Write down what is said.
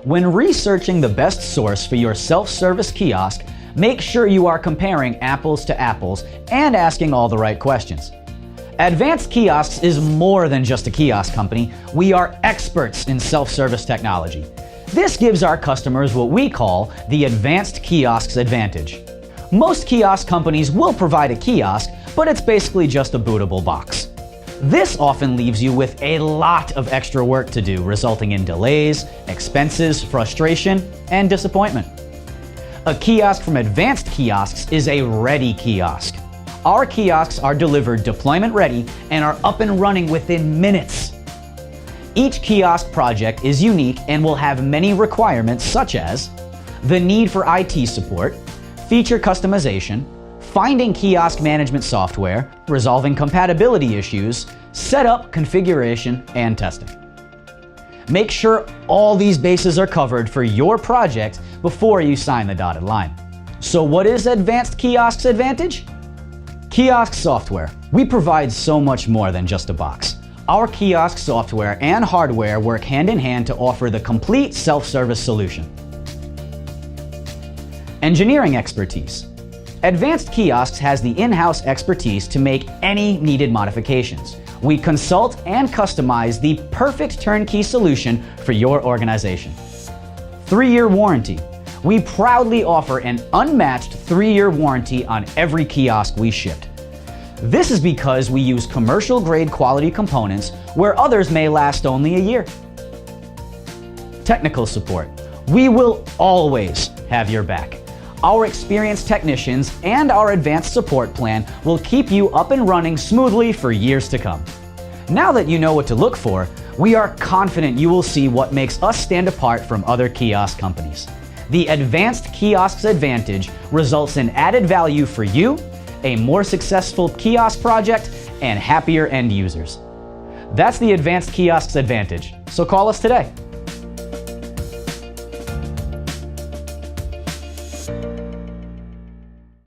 When researching the best source for your self-service kiosk, make sure you are comparing apples to apples and asking all the right questions. Advanced Kiosks is more than just a kiosk company. We are experts in self-service technology. This gives our customers what we call the Advanced Kiosks Advantage. Most kiosk companies will provide a kiosk, but it's basically just a bootable box. This often leaves you with a lot of extra work to do, resulting in delays, expenses, frustration, and disappointment. A kiosk from Advanced Kiosks is a ready kiosk. Our kiosks are delivered deployment ready and are up and running within minutes. Each kiosk project is unique and will have many requirements such as the need for IT support, feature customization, finding kiosk management software, resolving compatibility issues, setup, configuration, and testing. Make sure all these bases are covered for your project before you sign the dotted line. So what is Advanced Kiosks Advantage? Kiosk Software. We provide so much more than just a box. Our kiosk software and hardware work hand in hand to offer the complete self-service solution. Engineering expertise. Advanced Kiosks has the in-house expertise to make any needed modifications. We consult and customize the perfect turnkey solution for your organization. 3-year warranty. We proudly offer an unmatched 3-year warranty on every kiosk we shipped. This is because we use commercial-grade quality components where others may last only a year. Technical support. We will always have your back. Our experienced technicians and our advanced support plan will keep you up and running smoothly for years to come. Now that you know what to look for, we are confident you will see what makes us stand apart from other kiosk companies. The Advanced Kiosks Advantage results in added value for you, a more successful kiosk project, and happier end users. That's the Advanced Kiosks Advantage, so call us today.